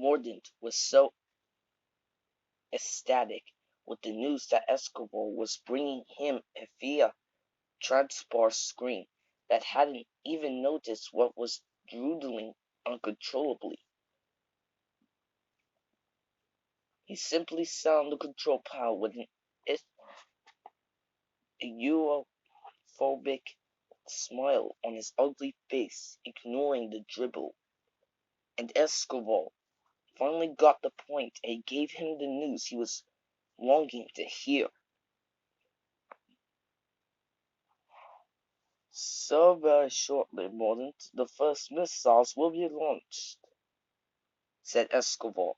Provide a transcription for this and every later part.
Mordant was so ecstatic with the news that Escobar was bringing him via transport screen that hadn't even noticed what was droodling uncontrollably. He simply sat on the control panel with a europhobic smile on his ugly face, ignoring the dribble. And Escobar finally got the point and gave him the news he was longing to hear. So very shortly, Mordant, the first missiles will be launched, said Escobar.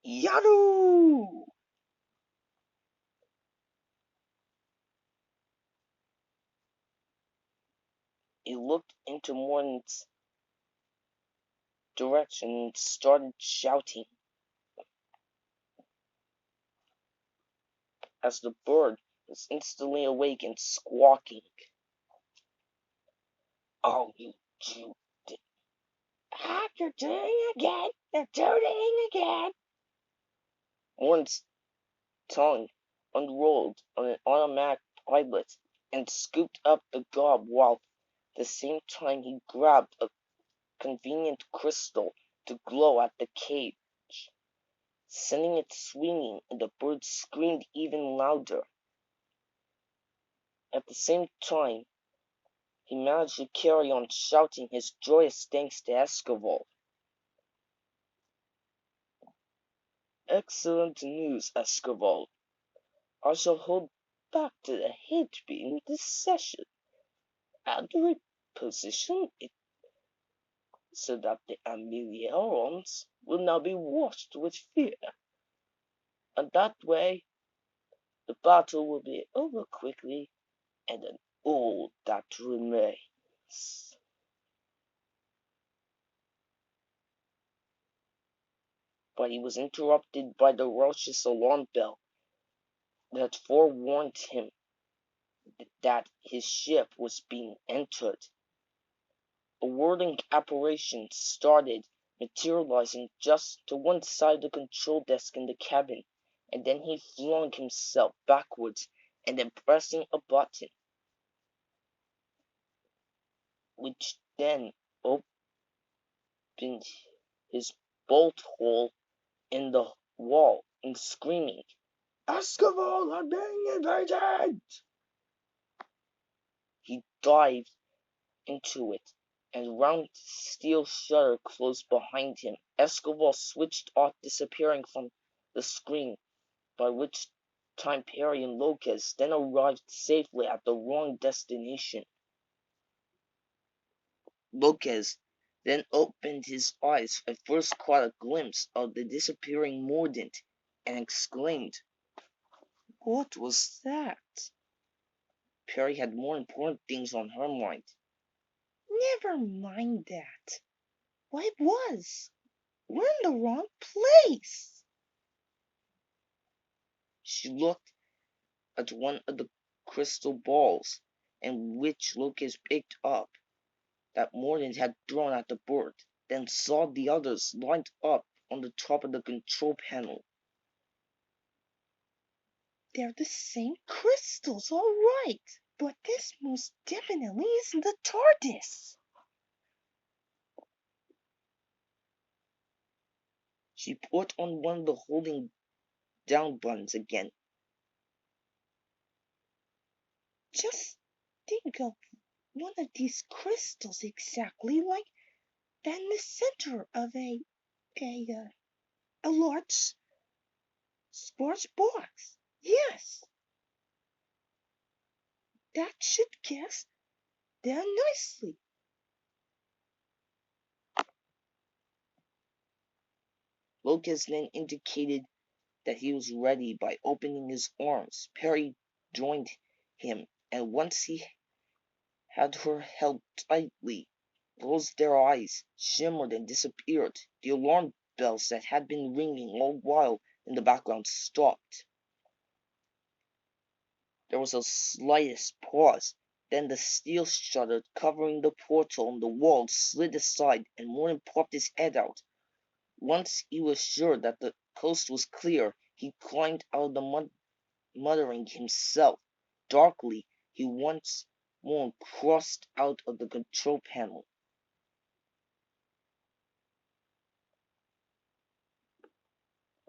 Yahoo! He looked into Mordant's direction and started shouting as the bird was instantly awake and squawking. Oh, you Jew. Ah, you're doing again! You're doing again! Mordant's tongue unrolled on an automatic pilot and scooped up the gob while at the same time he grabbed a convenient crystal to glow at the cage, sending it swinging, and the bird screamed even louder. At the same time, he managed to carry on shouting his joyous thanks to Escobar. Excellent news, Escobar. I shall hold back to the hedge beam this session and reposition it so that the Ameliorons will now be washed with fear. And that way, the battle will be over quickly, and then all that remains. But he was interrupted by the raucous alarm bell that forewarned him that his ship was being entered. A whirling apparition started materializing just to one side of the control desk in the cabin, and then he flung himself backwards and then pressing a button, which then opened his bolt hole in the wall, and screaming, Escobar are being invaded! He dived into it, and round steel shutter closed behind him. Escobar switched off, disappearing from the screen, by which time Perry and Lopez then arrived safely at the wrong destination. Lopez then opened his eyes and first caught a glimpse of the disappearing Mordant, and exclaimed, What was that? Perry had more important things on her mind. Never mind that. What it was? We're in the wrong place. She looked at one of the crystal balls, and which Lopez picked up, that Mordant had thrown at the bird, then saw the others lined up on the top of the control panel. They're the same crystals, all right. But this most definitely isn't the TARDIS. She put on one of the holding down buttons again. Just think of one of these crystals exactly like that in the center of a large sports box. Yes, that should guess there nicely. Lopez then indicated that he was ready by opening his arms. Perry joined him, and once he had her held tightly, closed their eyes, shimmered and disappeared. The alarm bells that had been ringing all while in the background stopped. There was a slightest pause, Then the steel shutter covering the portal on the wall slid aside, and Morton popped his head out. Once he was sure that the coast was clear, he climbed out of the mud, muttering himself. Darkly, he once more crossed out of the control panel.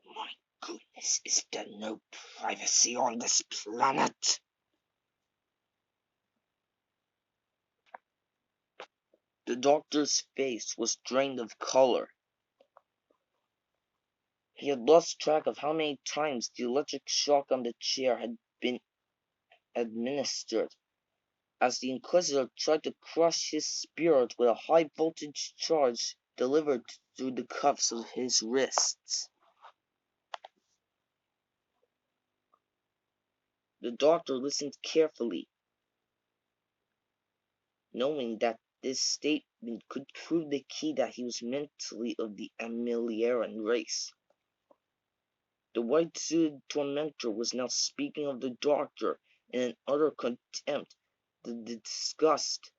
My goodness, is there no privacy on this planet? The doctor's face was drained of color. He had lost track of how many times the electric shock on the chair had been administered, as the Inquisitor tried to crush his spirit with a high-voltage charge delivered through the cuffs of his wrists. The doctor listened carefully, knowing that this statement could prove the key that he was mentally of the Ameliaran race. The white-suited tormentor was now speaking of the doctor in an utter contempt. The disgust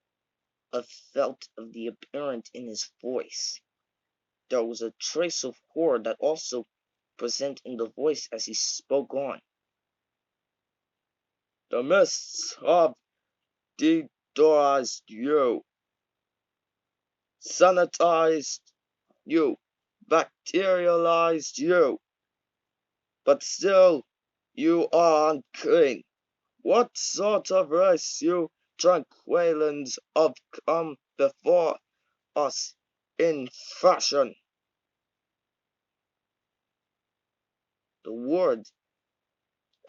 felt of the apparent in his voice. There was a trace of horror that also present in the voice as he spoke on. The mists have deodorized you, sanitized you, bacterialized you, but still you are unclean. What sort of race, you tranquilans, have come before us in fashion? The word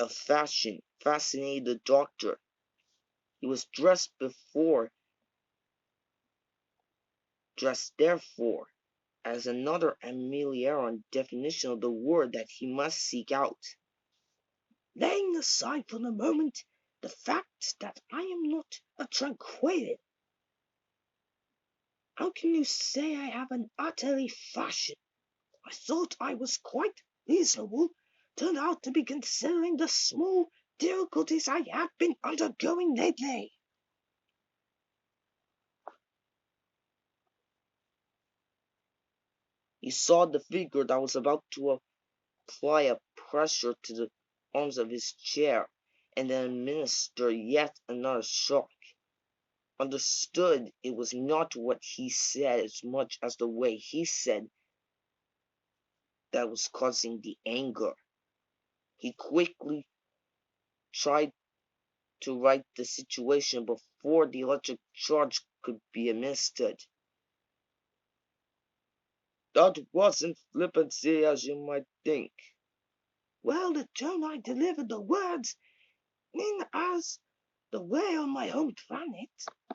of fashion fascinated the doctor. He was dressed therefore, as another Ameliaran definition of the word that he must seek out. Laying aside for the moment the fact that I am not a tranquillian, how can you say I have an utterly fashion? I thought I was quite reasonable, turned out to be considering the small difficulties I have been undergoing lately. He saw the figure that was about to apply a pressure to the arms of his chair, and then administer yet another shock. Understood it was not what he said as much as the way he said that was causing the anger. He quickly tried to right the situation before the electric charge could be administered. That wasn't flippancy as you might think. Well, the tone I delivered the words in as the way on my home planet,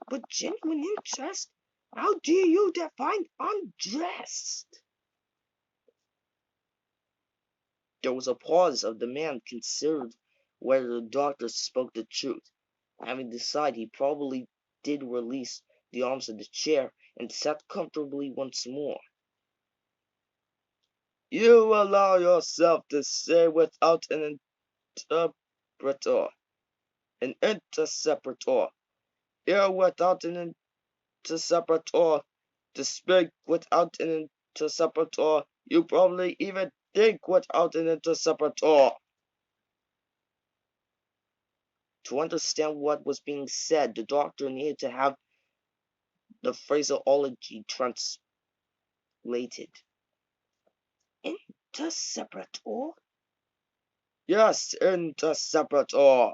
but genuine interest. How do you define undressed? There was a pause as the man considered whether the doctor spoke the truth. Having decided, he probably did release the arms of the chair and sat comfortably once more. You allow yourself to say without an interpreter, an interceptor, hear without an interceptor, to speak without an interceptor, you probably even think without an interceptor. To understand what was being said, the doctor needed to have the phraseology translated. Interceptor? Yes, interceptor.